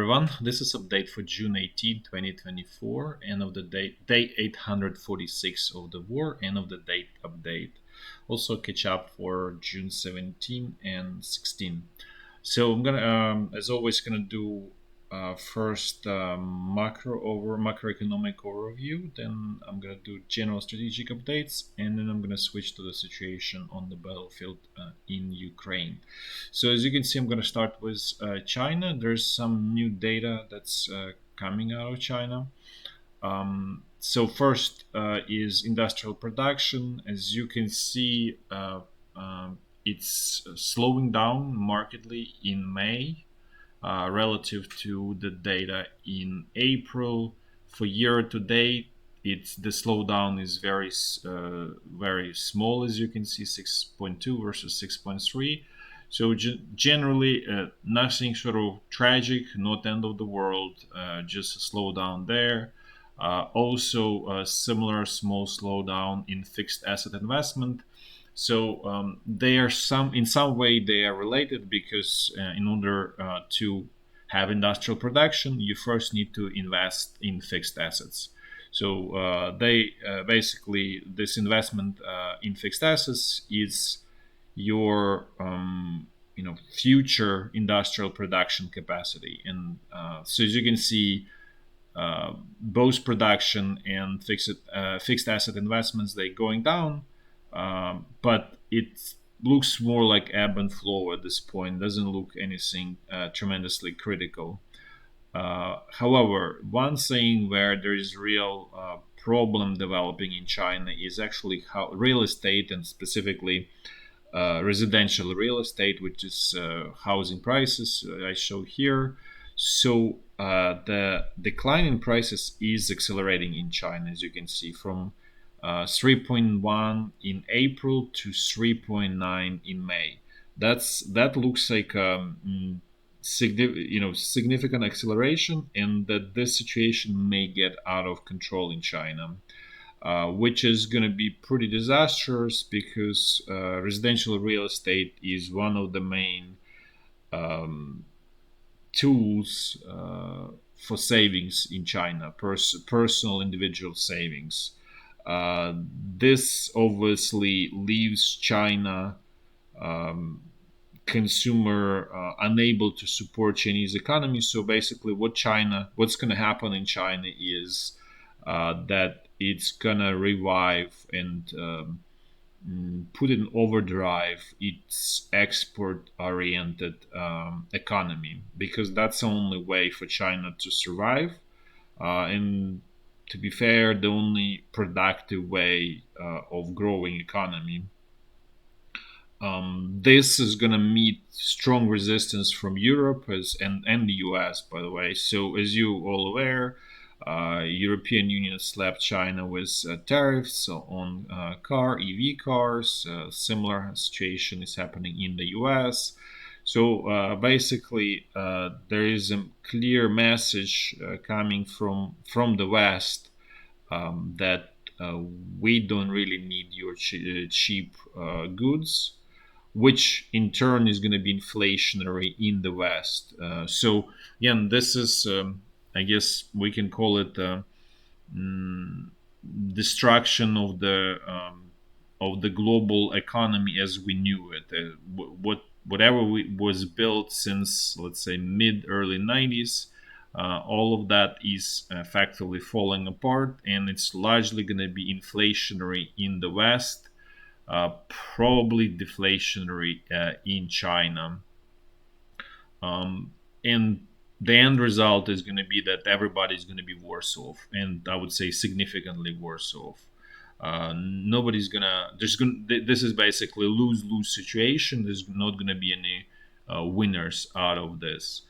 everyone. This is update for June 18, 2024. End of the day 846 of the war. End of the date update. Also catch up for June 17 and 16. So I'm gonna, as always, gonna do first macroeconomic overview. Then I'm gonna do general strategic updates, and then I'm gonna switch to the situation on the battlefield in Ukraine. So as you can see, I'm gonna start with China. There's some new data that's coming out of China. So first is industrial production. As you can see, it's slowing down markedly in May relative to the data in April. For year to date, it's the slowdown is very small, as you can see, 6.2 versus 6.3. So generally, nothing sort of tragic, not end of the world, just a slowdown there. Also, a similar small slowdown in fixed asset investment. So they are in some way they are related because in order to have industrial production, you first need to invest in fixed assets. So they basically this investment in fixed assets is your future industrial production capacity. And so as you can see, both production and fixed asset investments they going down, but it looks more like ebb and flow at this point. Doesn't look anything tremendously critical. However, one thing where there is real problem developing in China is actually how real estate, and specifically residential real estate, which is housing prices. I show here. So the decline in prices is accelerating in China, as you can see, from 3.1 in April to 3.9 in May. That looks like significant acceleration, and that this situation may get out of control in China. Which is going to be pretty disastrous because residential real estate is one of the main tools for savings in China, personal individual savings. This obviously leaves China consumer unable to support Chinese economy. So basically, what's going to happen in China is that it's gonna revive and put in overdrive its export-oriented economy, because that's the only way for China to survive. And to be fair, the only productive way of growing economy. This is going to meet strong resistance from Europe and the US, by the way. So as you all aware, European Union slapped China with tariffs on EV cars. Similar situation is happening in the US. So basically, there is a clear message coming from the West that we don't really need your cheap goods, which in turn is going to be inflationary in the West. So again, this is, I guess we can call it destruction of the global economy as we knew it. Whatever was built since, let's say, mid early 90s, all of that is effectively falling apart, and it's largely going to be inflationary in the West, probably deflationary in China. And the end result is going to be that everybody's going to be worse off, and I would say significantly worse off. Nobody's gonna. This is basically a lose-lose situation. There's not going to be any winners out of this.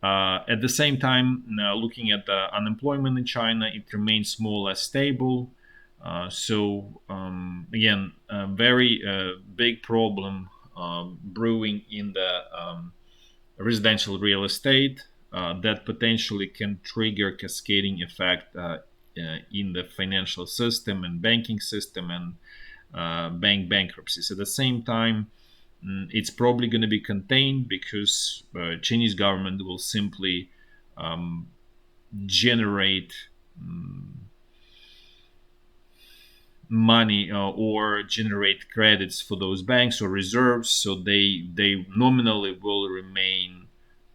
At the same time, now looking at the unemployment in China, it remains more or less stable. Again, a very big problem brewing in the residential real estate that potentially can trigger cascading effect in the financial system and banking system and bank bankruptcies. At the same time, it's probably going to be contained because Chinese government will simply um, generate money or generate credits for those banks or reserves, so they nominally will remain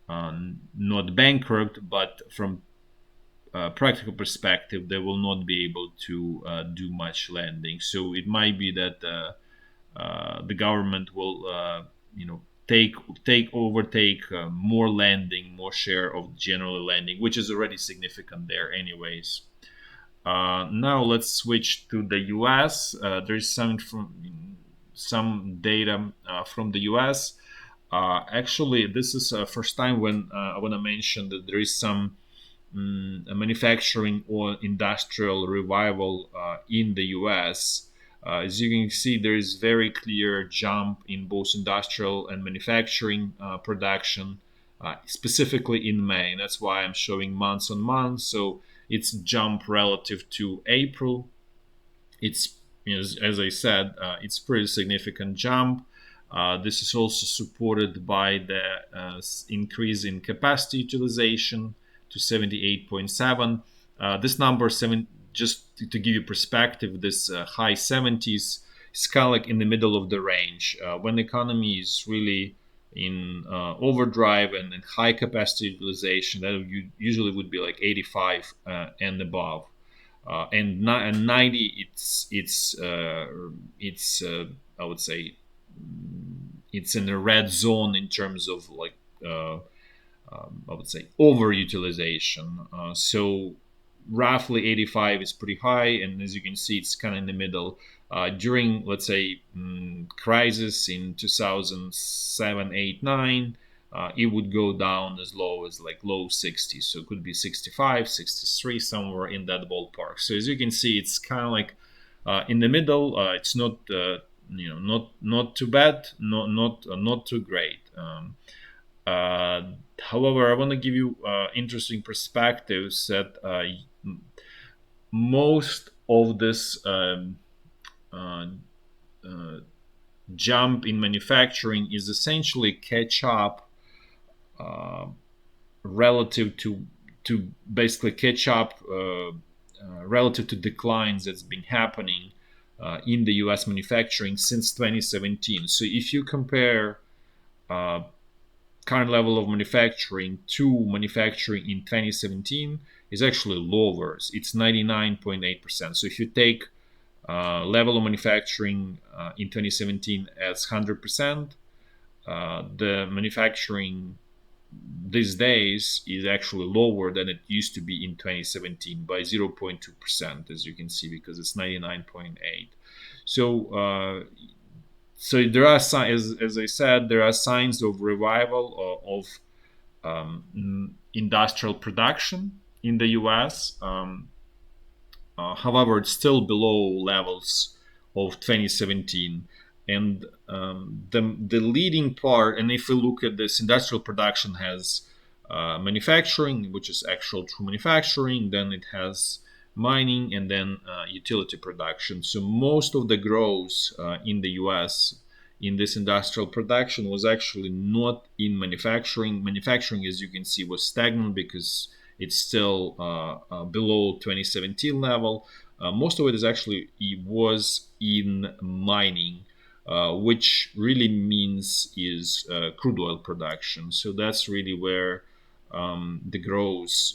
not bankrupt, but from practical perspective, they will not be able to do much lending. So it might be that the government will, take overtake more lending, more share of general lending, which is already significant there, anyways. Now let's switch to the U.S. There's some data from the U.S. Actually, this is the first time when I want to mention that there is some a manufacturing or industrial revival in the U.S. As you can see, there is very clear jump in both industrial and manufacturing production, specifically in May. And that's why I'm showing months on months. So it's jump relative to April. It's, as I said, it's pretty significant jump. This is also supported by the increase in capacity utilization to 78.7. This number seven, just to give you perspective, this high 70s is kind of like in the middle of the range. When the economy is really in overdrive and high capacity utilization, that usually would be like 85 and above. And 90, it's I would say it's in the red zone in terms of like I would say overutilization. So roughly 85 is pretty high, and as you can see, it's kind of in the middle. During, let's say, crisis in 2007, 8, 9, it would go down as low as like low 60s. So it could be 65, 63, somewhere in that ballpark. So as you can see, it's kind of like in the middle. It's not not too bad, not too great. Uh, However, I want to give you interesting perspectives that most of this uh, uh, jump in manufacturing is essentially catch up uh, relative to basically catch up relative to declines that's been happening in the U.S. manufacturing since 2017. So if you compare uh, current level of manufacturing to manufacturing in 2017, is actually lower. It's 99.8%. So if you take level of manufacturing in 2017 as 100%, the manufacturing these days is actually lower than it used to be in 2017 by 0.2%, as you can see, because it's 99.8. So so there are signs, as I said, there are signs of revival of industrial production in the U.S. However, it's still below levels of 2017. And the leading part, and if we look at this, industrial production has manufacturing, which is actual true manufacturing, then it has mining, and then utility production. So most of the growth in the US in this industrial production was actually not in manufacturing. Manufacturing, as you can see, was stagnant because it's still below 2017 level. Most of it is actually, it was in mining, which really means is crude oil production. So that's really where the growth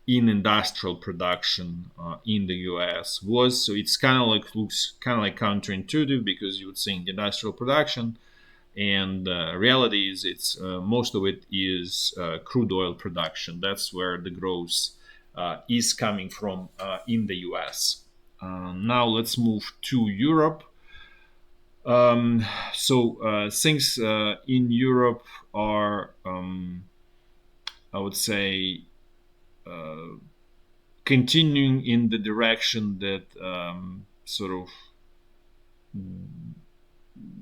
in industrial production in the U.S. was. So it's kind of like, looks kind of like counterintuitive, because you would think industrial production, and reality is it's most of it is crude oil production. That's where the growth is coming from in the U.S. Now let's move to Europe. Things in Europe are, I would say, uh, continuing in the direction that sort of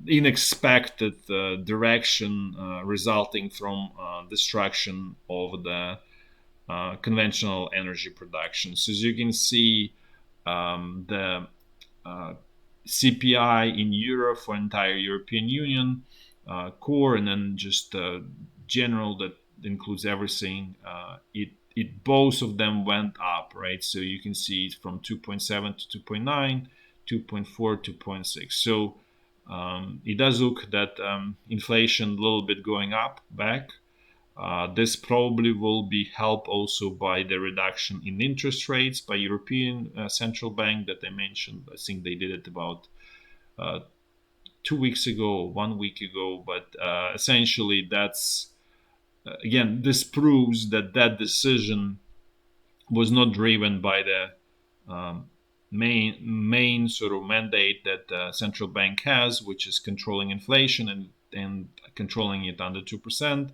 unexpected direction resulting from destruction of the conventional energy production. So as you can see, the uh, CPI in Europe for entire European Union, core, and then just general, that includes everything. It both of them went up, right? So you can see it from 2.7 to 2.9, 2.4 to 0.6. So it does look that inflation a little bit going up back. This probably will be helped also by the reduction in interest rates by European Central Bank that I mentioned. I think they did it about uh, 2 weeks ago, 1 week ago. But essentially, that's again, this proves that that decision was not driven by the main sort of mandate that central bank has, which is controlling inflation and controlling it under 2%.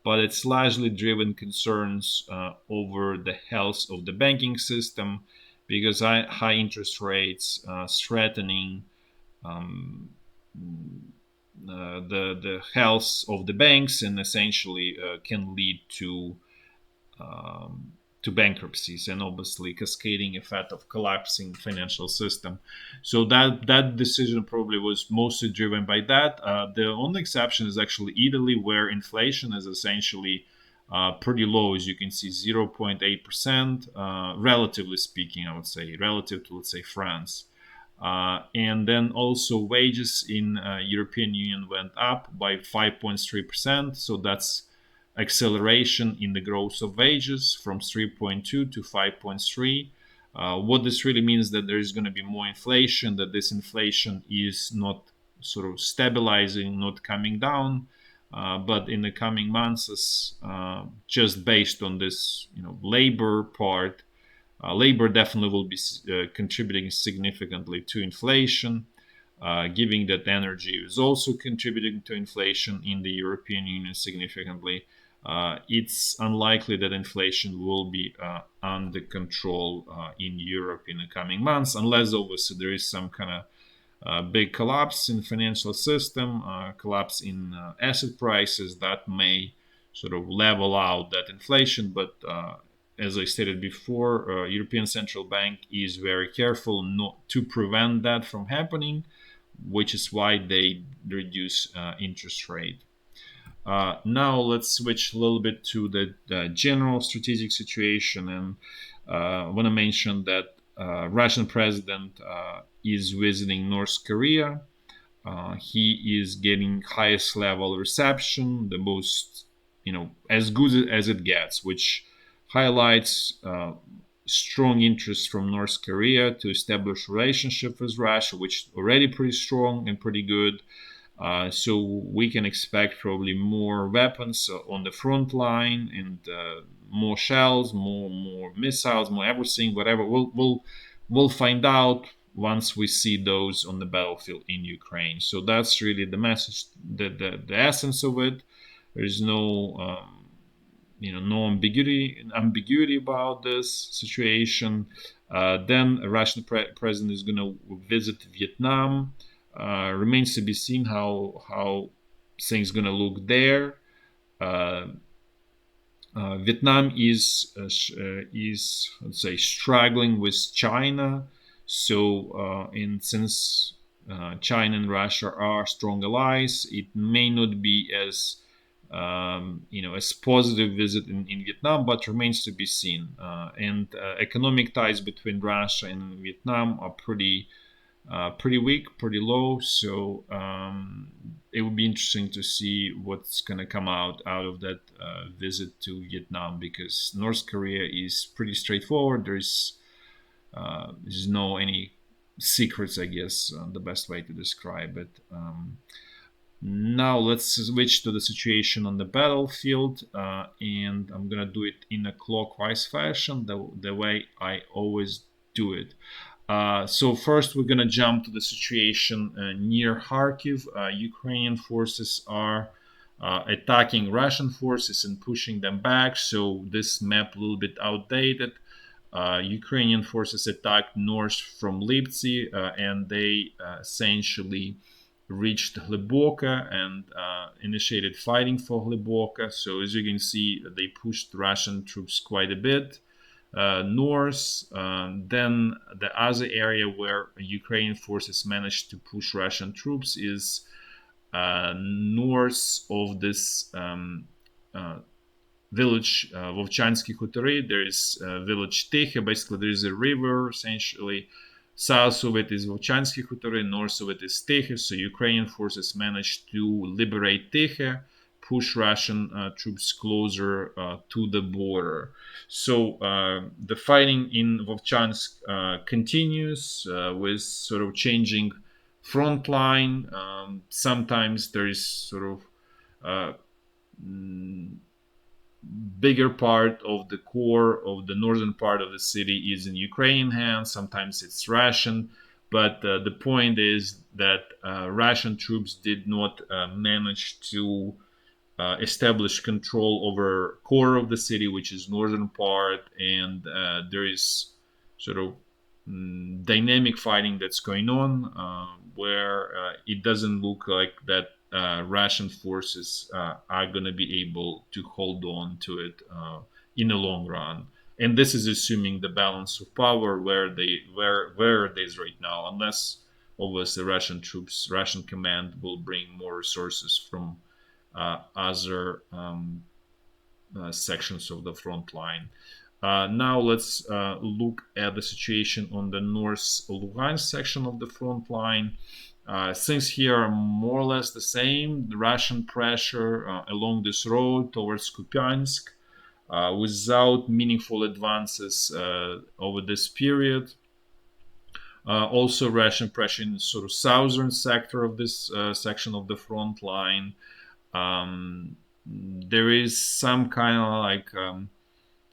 But it's largely driven concerns over the health of the banking system because high interest rates threatening um, the health of the banks and essentially can lead um, to bankruptcies and obviously cascading effect of collapsing financial system. So that decision probably was mostly driven by that. The only exception is actually Italy, where inflation is essentially pretty low, as you can see, 0.8%, relatively speaking, I would say, relative to, let's say, France. And then also wages in European Union went up by 5.3%. So that's acceleration in the growth of wages from 3.2 to 5.3. What this really means that there is going to be more inflation, that this inflation is not sort of stabilizing, not coming down, but in the coming months, just based on this, labor part, labor definitely will be contributing significantly to inflation, given that energy is also contributing to inflation in the European Union significantly. It's unlikely that inflation will be under control in Europe in the coming months, unless obviously there is some kind of big collapse in financial system, collapse in asset prices that may sort of level out that inflation. But as I stated before, European Central Bank is very careful not to prevent that from happening, which is why they reduce interest rate. Now let's switch a little bit to the general strategic situation, and I want to mention that Russian president is visiting North Korea. He is getting highest level reception, the most, as good as it gets, which highlights strong interest from North Korea to establish relationship with Russia, which already pretty strong and pretty good. So we can expect probably more weapons on the front line and more shells, more missiles, more everything, whatever. We'll find out once we see those on the battlefield in Ukraine. So that's really the message, the essence of it. There is no ambiguity about this situation. Then a Russian president is going to visit Vietnam. Remains to be seen how things going to look there. Uh, Vietnam is let's say struggling with China. So and since China and Russia are strong allies, it may not be as as positive visit in Vietnam, but remains to be seen. And economic ties between Russia and Vietnam are pretty weak, pretty low. So it would be interesting to see what's going to come out of that visit to Vietnam, because North Korea is pretty straightforward. There's no any secrets, I guess, the best way to describe it. Now let's switch to the situation on the battlefield, and I'm gonna do it in a clockwise fashion, the way I always do it. So first, we're gonna jump to the situation near Kharkiv. Ukrainian forces are attacking Russian forces and pushing them back. So this map a little bit outdated. Ukrainian forces attacked north from Lipsy, and they essentially reached Hliboka and initiated fighting for Hliboka. So as you can see, they pushed Russian troops quite a bit north. Then the other area where Ukrainian forces managed to push Russian troops is north of this village Vovchansky Khutory. There is village Tikhe. Basically, there is a river essentially. South of it is Vovchansky Khutory, north of it is Tikhe. So Ukrainian forces managed to liberate Tikhe, push Russian troops closer to the border. So the fighting in Vovchansk continues with sort of changing front line. Sometimes there is sort of uh, bigger part of the core of the northern part of the city is in Ukrainian hands. Sometimes it's Russian. But the point is that Russian troops did not manage to establish control over core of the city, which is northern part, and there is sort of dynamic fighting that's going on, where it doesn't look like that Russian forces are going to be able to hold on to it in the long run. And this is assuming the balance of power where it is right now, unless obviously Russian troops, Russian command will bring more resources from other sections of the front line. Now let's look at the situation on the North Lugansk section of the front line. Things here are more or less the same. The Russian pressure along this road towards Kupiansk without meaningful advances over this period. Also, Russian pressure in the sort of southern sector of this section of the front line. There is some kind of like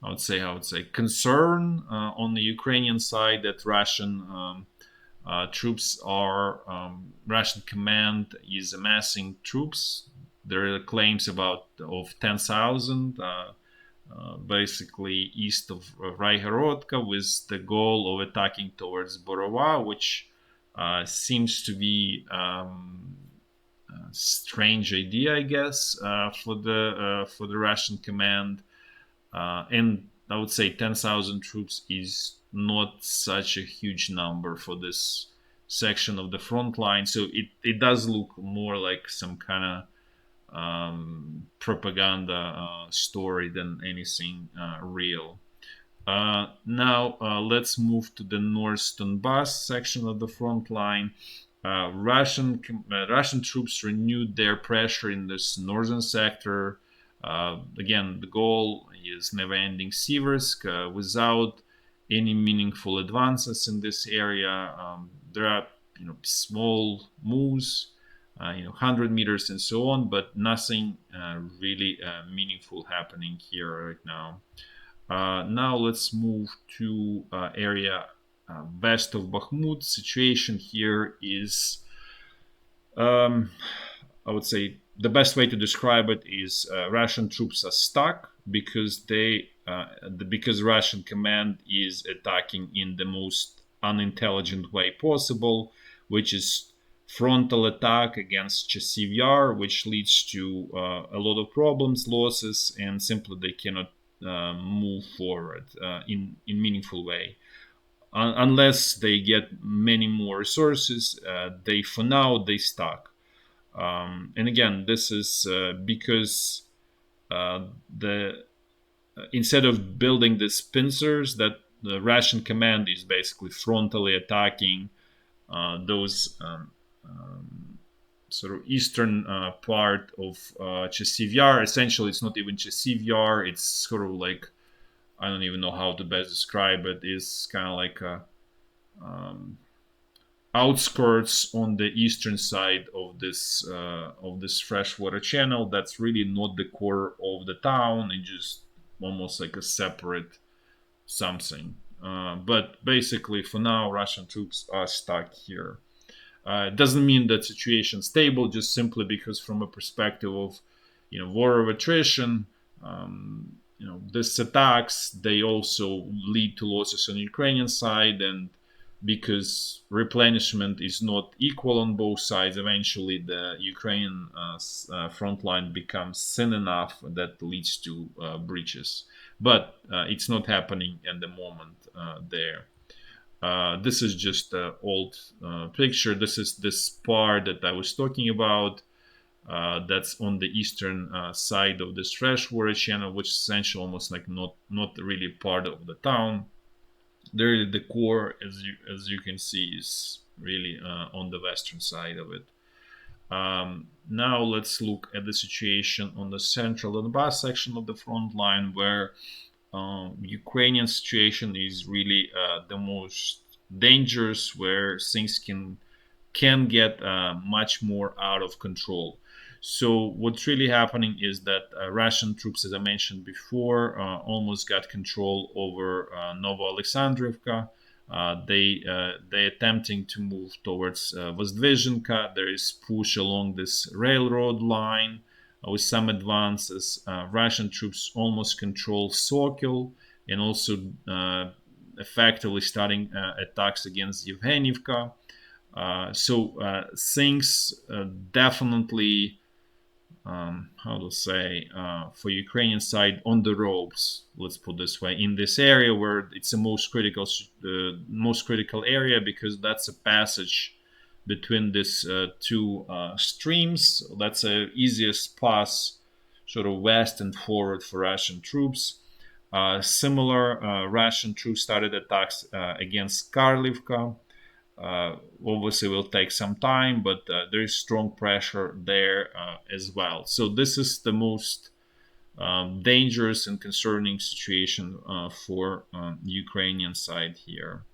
I would say concern on the Ukrainian side that Russian troops are Russian command is amassing troops. There are claims about of 10,000. Basically east of Raihorodka with the goal of attacking towards Borova, which seems to be strange idea, I guess, for the Russian command. And I would say 10,000 troops is not such a huge number for this section of the front line. So it does look more like some kind of propaganda story than anything real. Now let's move to the North Donbass section of the front line. Russian troops renewed their pressure in this northern sector. Again, the goal is never-ending Siversk without any meaningful advances in this area. There are small moves, 100 meters and so on, but nothing really meaningful happening here right now. Now let's move to area west of Bakhmut. Situation here is, I would say, the best way to describe it is Russian troops are stuck because because Russian command is attacking in the most unintelligent way possible, which is frontal attack against Chasiv Yar, which leads to a lot of problems, losses, and simply they cannot move forward in meaningful way. Unless they get many more resources, for now they stuck. And again, this is because the instead of building these pincers, that the Russian command is basically frontally attacking those sort of eastern part of Chasiv Yar. Essentially, it's not even Chasiv Yar. It's sort of like, I don't even know how to best describe it. It's kind of like a outskirts on the eastern side of this freshwater channel. That's really not the core of the town. It's just almost like a separate something. But basically, for now, Russian troops are stuck here. It doesn't mean that situation's stable, just simply because from a perspective of, war of attrition, these attacks, they also lead to losses on the Ukrainian side, and because replenishment is not equal on both sides, eventually the Ukrainian front line becomes thin enough that leads to breaches. But it's not happening at the moment there. This is just an old picture. This is this part that I was talking about. That's on the eastern side of this freshwater channel, which is essentially almost like not really part of the town. There, the core, as you can see, is really on the western side of it. Now let's look at the situation on the central Donbass section of the front line, where Ukrainian situation is really the most dangerous, where things can get much more out of control. So what's really happening is that Russian troops, as I mentioned before, almost got control over Novoalexandrivka. They attempting to move towards Vozdvezhenka. There is push along this railroad line with some advances. Russian troops almost control Sokol, and also effectively starting attacks against Yevhenivka. So things definitely, how to say, for Ukrainian side on the ropes. Let's put this way, in this area where it's the most critical area, because that's a passage between these two streams. That's the easiest pass, sort of west and forward for Russian troops. Similar, Russian troops started attacks against Karlivka. Obviously will take some time, but there is strong pressure there as well. So this is the most dangerous and concerning situation for Ukrainian side here.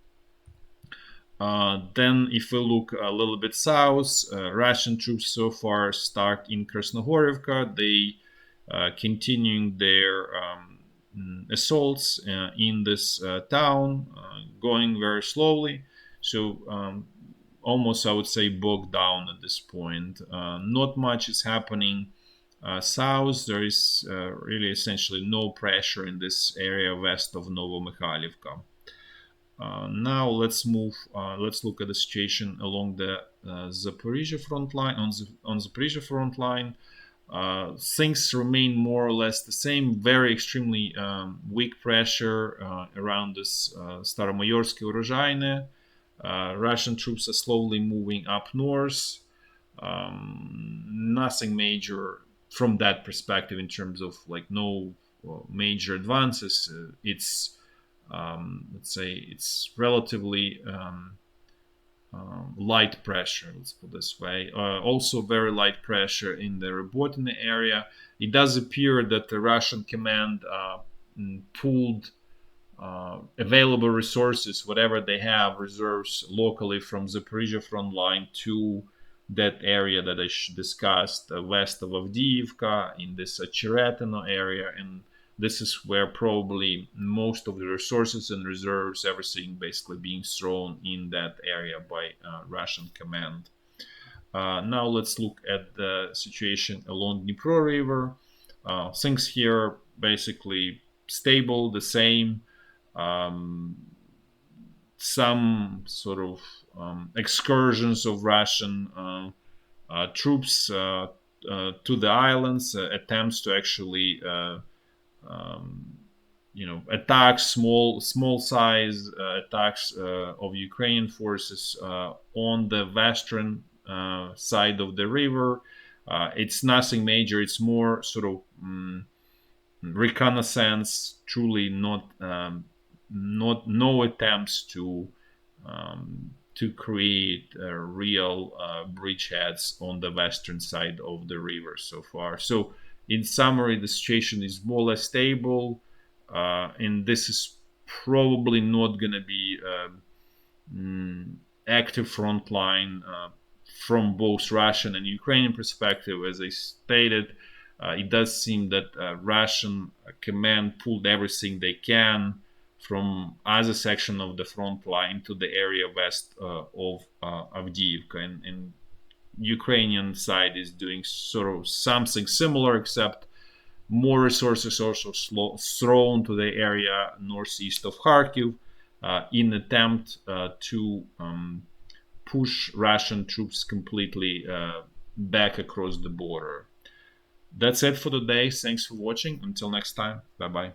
Then if we look a little bit south, Russian troops so far start in Krasnohorivka. They continuing their assaults in this town, going very slowly. So almost, I would say, bogged down at this point. Not much is happening south. There is really essentially no pressure in this area west of Novomykhailivka. Now let's move. Let's look at the situation along the Zaporizhzhia front line. On Zaporizhzhia front line, things remain more or less the same. Very extremely weak pressure around this Staromayorsky Urozhaine. Russian troops are slowly moving up north. Nothing major from that perspective in terms of like no major advances. It's let's say it's relatively light pressure, let's put this way. Also very light pressure in the Robotyne area. It does appear that the Russian command pulled available resources, whatever they have, reserves locally from Zaporizhzhia front line to that area that I discussed west of Avdiivka, in this Cheretino area, and this is where probably most of the resources and reserves, everything basically being thrown in that area by Russian command. Now let's look at the situation along Dnipro River. Things here basically stable, the same. Some sort of excursions of Russian troops to the islands, attempts to actually attack small size attacks of Ukrainian forces on the western side of the river. It's nothing major. It's more sort of reconnaissance. Truly, not no attempts to create real bridgeheads on the western side of the river so far. So in summary, the situation is more or less stable, and this is probably not going to be active front line from both Russian and Ukrainian perspective. As I stated, it does seem that Russian command pulled everything they can from other section of the front line to the area west of Avdiivka, and Ukrainian side is doing sort of something similar, except more resources also thrown to the area northeast of Kharkiv in attempt to push Russian troops completely back across the border. That's it for today. Thanks for watching. Until next time. Bye bye.